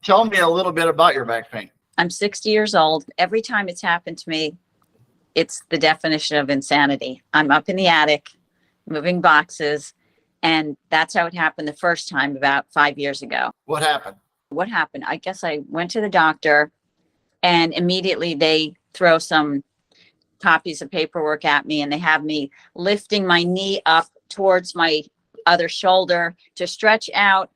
Tell me a little bit about your back pain. I'm 60 years old. Every time it's happened to me, it's the definition of insanity. I'm up in the attic, moving boxes, and that's how it happened the first time about 5 years ago. What happened? What happened? I guess I went to the doctor, and immediately they throw some copies of paperwork at me, and they have me lifting my knee up towards my other shoulder to stretch out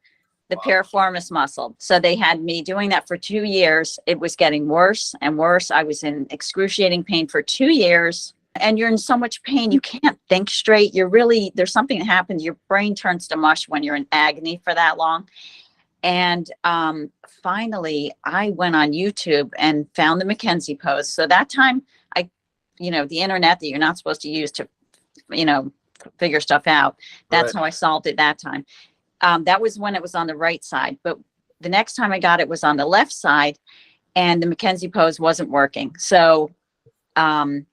the piriformis muscle. So they had me doing that for 2 years. It was getting worse and worse. I was in excruciating pain for 2 years, and you're in so much pain you can't think straight. There's something that happens. Your brain turns to mush when you're in agony for that long. And finally, I went on YouTube and found the McKenzie pose. So that time, the internet that you're not supposed to use to, figure stuff out. That's how I solved it that time. That was when it was on the right side. But the next time I got it was on the left side, and the McKenzie pose wasn't working. So I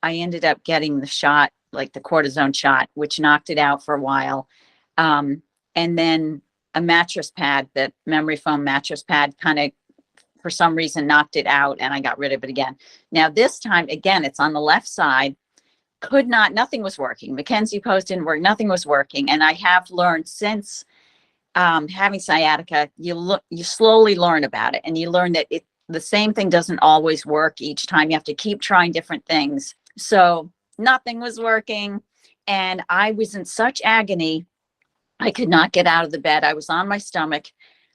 ended up getting the shot, like the cortisone shot, which knocked it out for a while. And then a mattress pad, that memory foam mattress pad, kind of for some reason knocked it out, and I got rid of it again. Now this time, again, it's on the left side. Nothing was working. McKenzie pose didn't work. Nothing was working. And I have learned since having sciatica, you slowly learn about it, and you learn that the same thing doesn't always work each time. You have to keep trying different things. So nothing was working, and I was in such agony. I could not get out of the bed. I was on my stomach.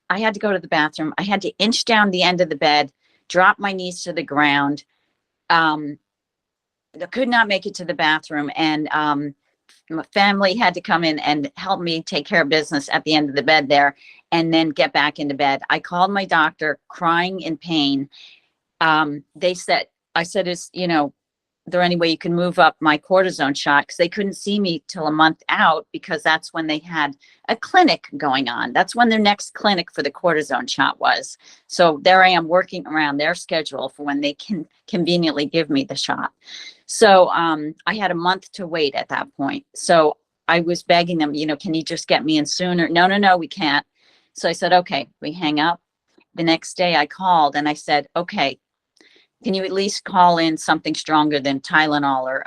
I had to go to the bathroom. I had to inch down the end of the bed, drop my knees to the ground. I could not make it to the bathroom. And my family had to come in and help me take care of business at the end of the bed there, and then get back into bed. I called my doctor crying in pain. I said, is there any way you can move up my cortisone shot? Because they couldn't see me till a month out, because that's when they had a clinic going on. That's when their next clinic for the cortisone shot was. So there I am working around their schedule for when they can conveniently give me the shot. So I had a month to wait at that point. So I was begging them, can you just get me in sooner? No, we can't. So I said, okay, we hang up. The next day I called and I said, okay, can you at least call in something stronger than Tylenol or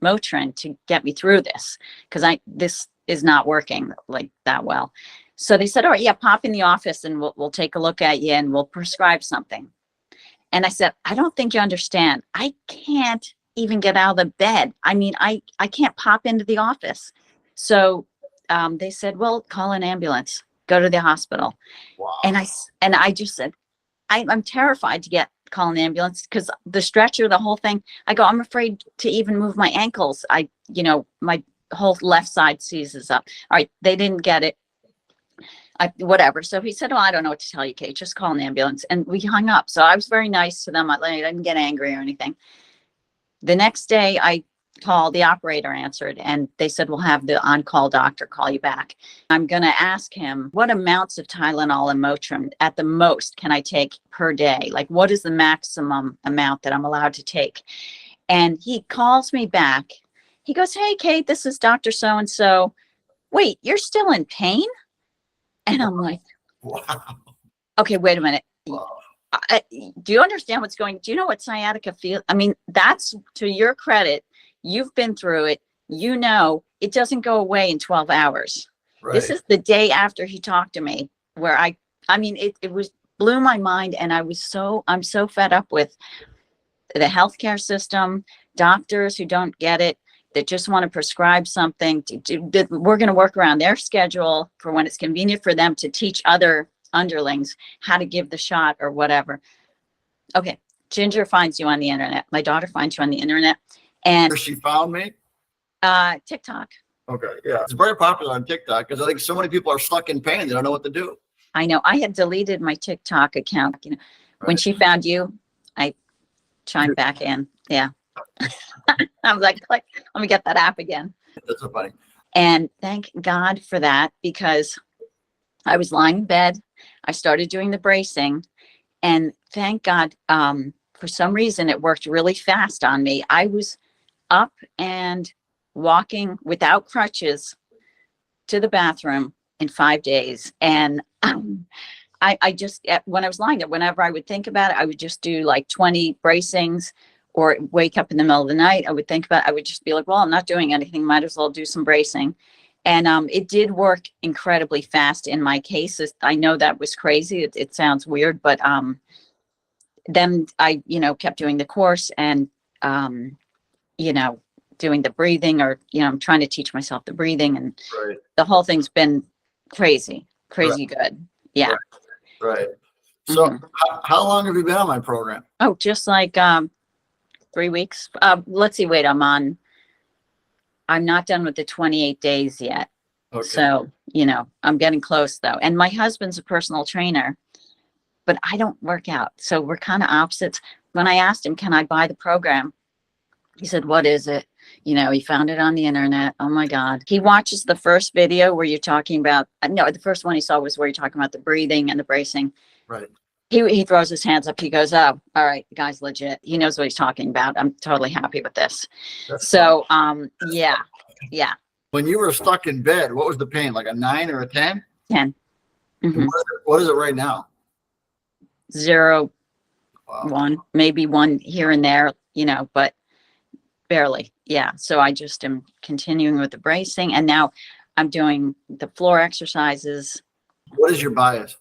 Motrin to get me through this? Because this is not working like that well. So they said, all right, yeah, pop in the office and we'll take a look at you and we'll prescribe something. And I said, I don't think you understand. I can't even get out of the bed. I mean, I can't pop into the office. So they said, well, call an ambulance, go to the hospital. Wow. And I just said, I'm terrified to call an ambulance, because the stretcher, the whole thing, I go, I'm afraid to even move my ankles. My whole left side seizes up. All right. They didn't get it. Whatever. So he said, oh, I don't know what to tell you, Kate, just call an ambulance. And we hung up. So I was very nice to them. I didn't get angry or anything. The next day I called, the operator answered, and they said, we'll have the on-call doctor call you back. I'm going to ask him, what amounts of Tylenol and Motrin at the most can I take per day? Like, what is the maximum amount that I'm allowed to take? And he calls me back. He goes, hey, Kate, this is Dr. So-and-so. Wait, you're still in pain? And I'm like, Wow. Okay, wait a minute. Wow. Do you understand what's going? Do you know what sciatica feels? I mean, that's to your credit. You've been through it. It doesn't go away in 12 hours. Right. This is the day after he talked to me, where it blew my mind. And I'm so fed up with the healthcare system, doctors who don't get it, that just want to prescribe something. We're going to work around their schedule for when it's convenient for them to teach other underlings how to give the shot or whatever. Okay. Ginger finds you on the internet. My daughter finds you on the internet. And she found me? TikTok. Okay. Yeah. It's very popular on TikTok because I think so many people are stuck in pain. They don't know what to do. I know. I had deleted my TikTok account. Right. When she found you, I chimed back in. Yeah. I was like, let me get that app again. That's so funny. And thank God for that, because I was lying in bed. I started doing the bracing, and thank God, for some reason, it worked really fast on me. I was up and walking without crutches to the bathroom in 5 days. And I just, when I was lying there, whenever I would think about it, I would just do like 20 bracings, or wake up in the middle of the night. I would think about, I would just be like, well, I'm not doing anything. Might as well do some bracing. And it did work incredibly fast in my cases. I know that was crazy. It sounds weird, but then I, kept doing the course and, doing the breathing, or, I'm trying to teach myself the breathing, and Right. the whole thing's been crazy good. Yeah. Right. So Mhm. how long have you been on my program? Oh, just like 3 weeks. Let's see. Wait, I'm not done with the 28 days yet. Okay. So, I'm getting close though. And my husband's a personal trainer, but I don't work out. So we're kind of opposites. When I asked him, can I buy the program? He said, what is it? He found it on the internet. Oh my God. He watches the first video where you're talking about, no, the first one he saw was where you're talking about the breathing and the bracing. Right. He throws his hands up. He goes, oh, all right, the guy's legit. He knows what he's talking about. I'm totally happy with this. That's So, yeah. When you were stuck in bed, what was the pain? Like a 9 or a 10? 10. Mhm. What is it right now? 0, Wow. 1, maybe 1 here and there, but barely. Yeah. So I just am continuing with the bracing, and now I'm doing the floor exercises. What is your bias?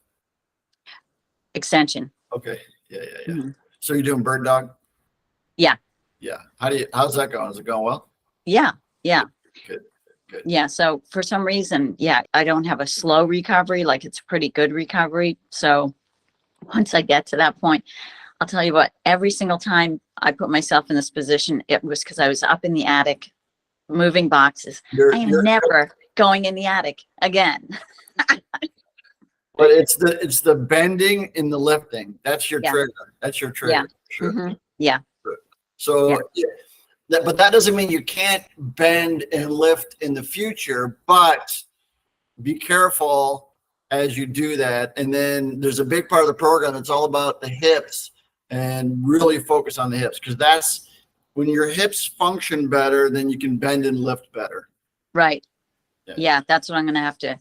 Extension. Okay. Yeah. Mhm. So you're doing bird dog? Yeah. Yeah. How's that going? Is it going well? Yeah. Good. Yeah. So for some reason, I don't have a slow recovery. Like, it's a pretty good recovery. So once I get to that point, I'll tell you what, every single time I put myself in this position, it was because I was up in the attic moving boxes. I am never going in the attic again. But it's the bending in the lifting. That's your Yeah. trigger. That's your trigger. Yeah. Sure. Mhm. Yeah. So, but that doesn't mean you can't bend and lift in the future, but be careful as you do that. And then there's a big part of the program that's all about the hips, and really focus on the hips, because that's when your hips function better, then you can bend and lift better. Right. Yeah. That's what I'm going to have to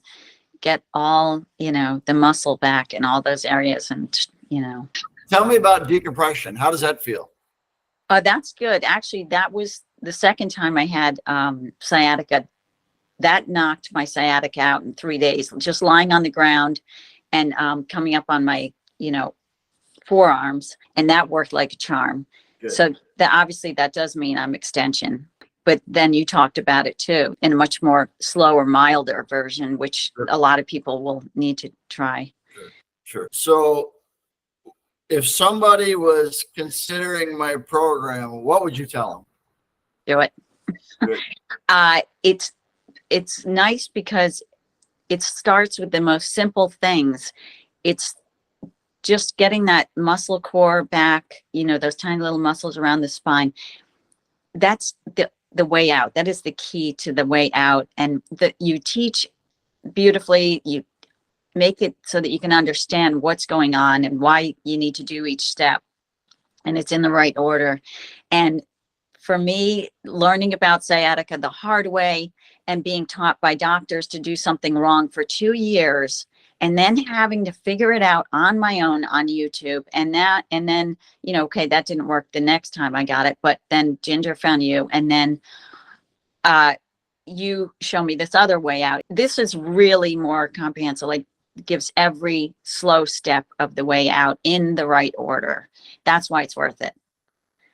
get all, the muscle back in all those areas. And, Tell me about decompression. How does that feel? That's good. Actually, that was the second time I had sciatica. That knocked my sciatica out in 3 days, just lying on the ground and coming up on my, forearms. And that worked like a charm. Good. So obviously that does mean I'm extension. But then you talked about it too, in a much more slower, milder version, which a lot of people will need to try. Sure. So if somebody was considering my program, what would you tell them? Do it. Good. It's nice because it starts with the most simple things. It's just getting that muscle core back, those tiny little muscles around the spine. That's the way out. That is the key to the way out. And you teach beautifully. You make it so that you can understand what's going on and why you need to do each step, and it's in the right order. And for me, learning about sciatica the hard way and being taught by doctors to do something wrong for 2 years, and then having to figure it out on my own on YouTube, and then, okay, that didn't work the next time I got it, but then Ginger found you, and then you show me this other way out. This is really more comprehensive, like gives every slow step of the way out in the right order. That's why it's worth it.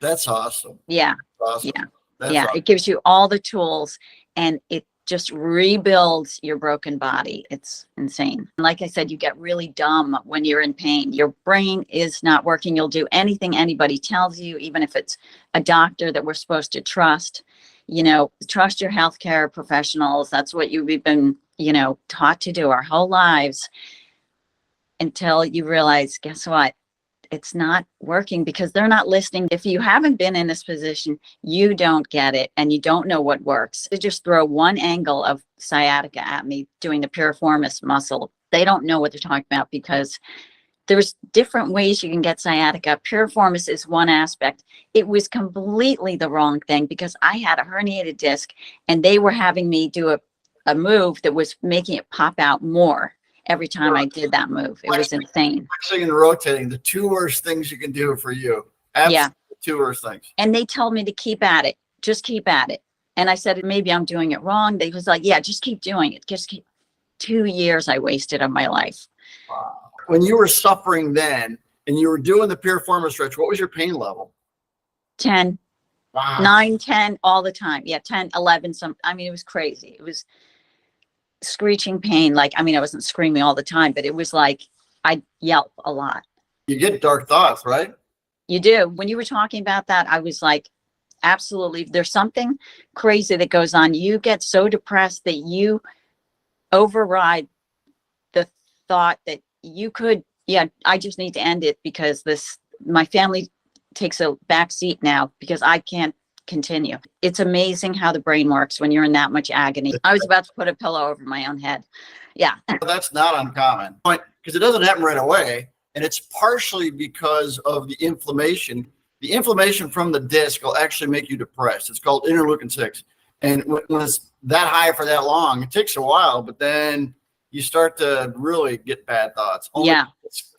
That's awesome. Yeah. Awesome. Yeah. That's Yeah. awesome. It gives you all the tools, and it just rebuilds your broken body. It's insane. Like I said, you get really dumb when you're in pain. Your brain is not working. You'll do anything anybody tells you, even if it's a doctor that we're supposed to trust. Trust your healthcare professionals. That's what we've been, taught to do our whole lives, until you realize, guess what? It's not working, because they're not listening. If you haven't been in this position, you don't get it, and you don't know what works. They just throw one angle of sciatica at me doing the piriformis muscle. They don't know what they're talking about, because there's different ways you can get sciatica. Piriformis is one aspect. It was completely the wrong thing, because I had a herniated disc, and they were having me do a move that was making it pop out more. every time I did that move. It was insane. Flexing and rotating, the two worst things you can do for you. Absolutely, Yeah. two worst things. And they told me to keep at it. Just keep at it. And I said, maybe I'm doing it wrong. They was like, yeah, just keep doing it. Just keep. 2 years I wasted of my life. Wow. When you were suffering then and you were doing the piriformis stretch, what was your pain level? 10. Wow. 9, 10 all the time. Yeah, 10, 11. I mean, it was crazy. It was screeching pain. Like, I mean, I wasn't screaming all the time, but it was like I'd yelp a lot. You get dark thoughts, right? You do. When you were talking about that, I was like, absolutely. There's something crazy that goes on. You get so depressed that you override the thought that you could, I just need to end it because my family takes a back seat now because I can't continue. It's amazing how the brain works when you're in that much agony. I was about to put a pillow over my own head. Yeah. That's not uncommon because it doesn't happen right away. And it's partially because of the inflammation. The inflammation from the disc will actually make you depressed. It's called interleukin 6. And when it's that high for that long, it takes a while, but then you start to really get bad thoughts.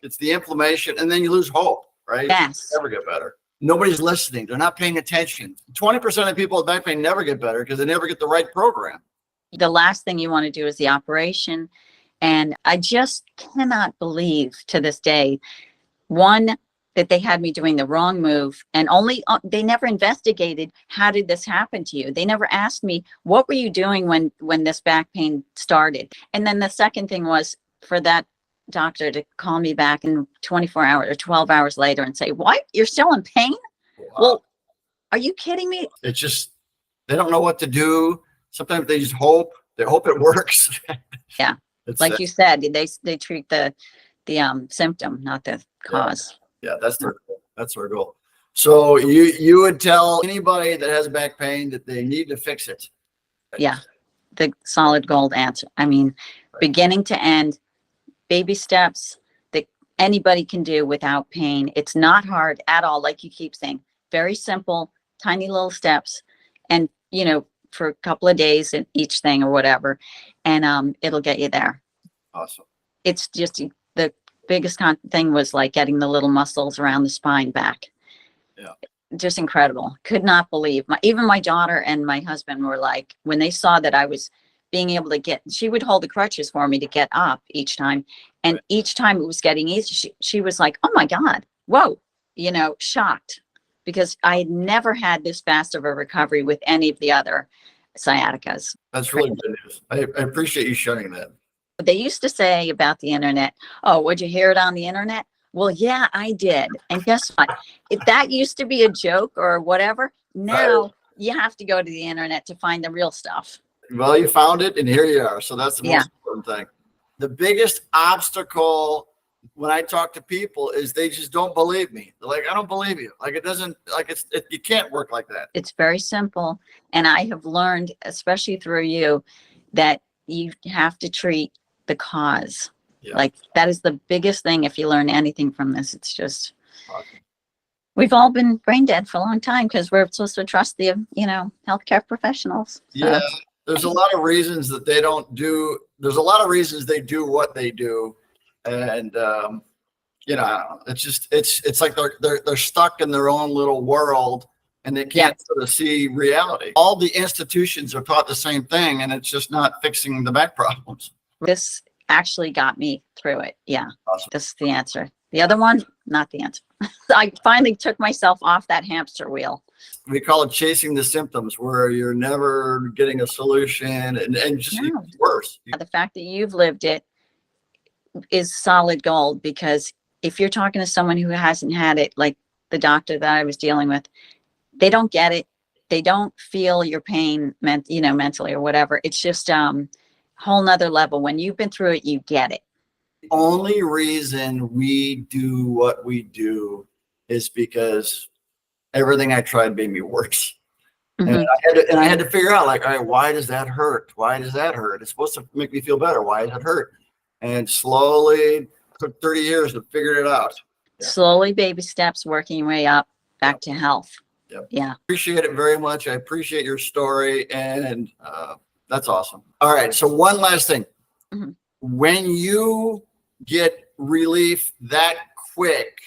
It's the inflammation, and then you lose hope, right? Yes. Never get better. Nobody's listening. They're not paying attention. 20% of people with back pain never get better because they never get the right program. The last thing you want to do is the operation. And I just cannot believe to this day, one, that they had me doing the wrong move, and they never investigated how did this happen to you. They never asked me, what were you doing when this back pain started? And then the second thing was for that doctor to call me back in 24 hours or 12 hours later and say, what, you're still in pain? Wow. Well, are you kidding me? It's just, they don't know what to do. Sometimes they just hope. They hope it works. Yeah. Like you said, they treat the symptom, not the cause. Yeah, that's their goal. So you would tell anybody that has back pain that they need to fix it. Yeah, the solid gold answer. I mean, beginning to end, baby steps that anybody can do without pain. It's not hard at all, like you keep saying. Very simple, tiny little steps, and for a couple of days in each thing or whatever, and it'll get you there. Awesome. It's just the biggest thing was like getting the little muscles around the spine back. Yeah. Just incredible. Could not believe even my daughter and my husband were like, when they saw that I was being able to she would hold the crutches for me to get up each time. And each time it was getting easier. She was like, oh my God, whoa, shocked, because I had never had this fast of a recovery with any of the other sciaticas. That's really good news. I appreciate you sharing that. They used to say about the internet, oh, would you hear it on the internet? Well, yeah, I did. And guess what? If that used to be a joke or whatever, now you have to go to the internet to find the real stuff. Well, you found it and here you are. So that's the most important thing. The biggest obstacle when I talk to people is they just don't believe me. They're like, I don't believe you. Like, it doesn't, like you can't work like that. It's very simple. And I have learned, especially through you, that you have to treat the cause. Yeah. Like, that is the biggest thing. If you learn anything from this, it's just, we've all been brain dead for a long time because we're supposed to trust the, healthcare professionals. So. Yeah. There's a lot of reasons that they don't do. There's a lot of reasons they do what they do. And, it's just, it's like they're stuck in their own little world and they can't sort of see reality. All the institutions are taught the same thing, and it's just not fixing the back problems. This actually got me through it. Yeah. Awesome. This is the answer. The other one, not the answer. I finally took myself off that hamster wheel. We call it chasing the symptoms, where you're never getting a solution and just even worse. The fact that you've lived it is solid gold, because if you're talking to someone who hasn't had it, like the doctor that I was dealing with, they don't get it. They don't feel your pain, mentally or whatever. It's just whole nother level. When you've been through it, you get it. The only reason we do what we do is because everything I tried made me worse. Mm-hmm. And I had to figure out, like, all right, why does that hurt? Why does that hurt? It's supposed to make me feel better. Why does it hurt? And slowly, took 30 years to figure it out. Yeah. Slowly, baby steps, working your way up back to health. Yep. Yeah. Appreciate it very much. I appreciate your story, and that's awesome. All right. So one last thing. Mm-hmm. when you get relief that quick,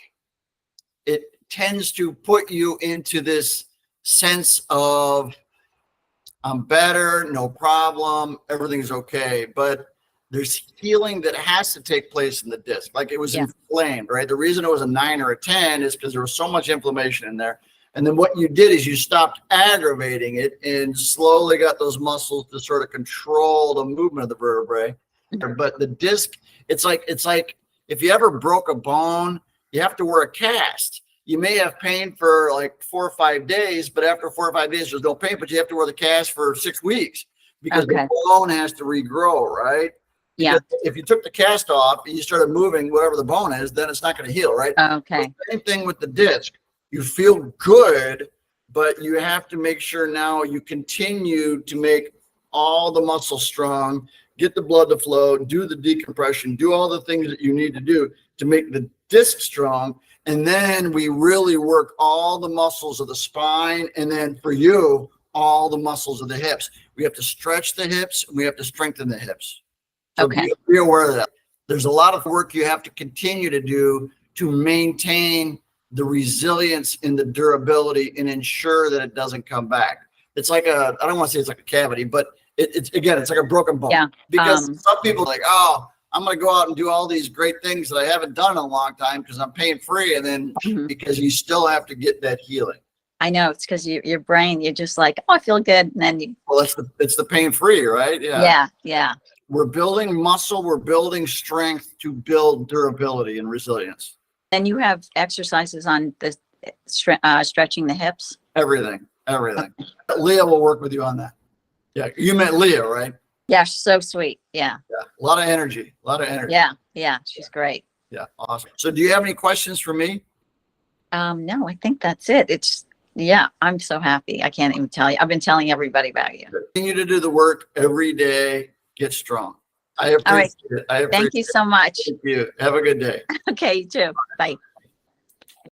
it tends to put you into this sense of, I'm better, no problem, everything's okay. But there's healing that has to take place in the disc. Like it was inflamed, right? The reason it was a 9 or a 10 is because there was so much inflammation in there. And then what you did is you stopped aggravating it and slowly got those muscles to sort of control the movement of the vertebrae. But the disc, it's like if you ever broke a bone, you have to wear a cast. You may have pain for like 4 or 5 days, but after 4 or 5 days, there's no pain, but you have to wear the cast for 6 weeks because the bone has to regrow, right? Yeah. Because if you took the cast off and you started moving whatever the bone is, then it's not going to heal, right? Okay. So same thing with the disc. You feel good, but you have to make sure now you continue to make all the muscles strong, get the blood to flow, do the decompression, do all the things that you need to do to make the disc strong. And then we really work all the muscles of the spine. And then for you, all the muscles of the hips. We have to stretch the hips. And we have to strengthen the hips. So be aware of that. There's a lot of work you have to continue to do to maintain the resilience and the durability and ensure that it doesn't come back. It's like I don't want to say it's like a cavity, but it's like a broken bone. Yeah. Because some people are like, oh, I'm going to go out and do all these great things that I haven't done in a long time because I'm pain free. And then because you still have to get that healing. I know, it's because your brain, you're just like, oh, I feel good. And then you. Well, it's the pain free, right? Yeah. Yeah. We're building muscle. We're building strength to build durability and resilience. And you have exercises on the stretching the hips. Everything. Leah will work with you on that. Yeah. You met Leah, right? Yeah. She's so sweet. Yeah. A lot of energy. Yeah. She's great. Yeah. Awesome. So do you have any questions for me? No, I think that's it. I'm so happy. I can't even tell you. I've been telling everybody about you. Continue to do the work every day. Get strong. I appreciate it. Thank you so much. Thank you. Have a good day. Okay, you too. Bye.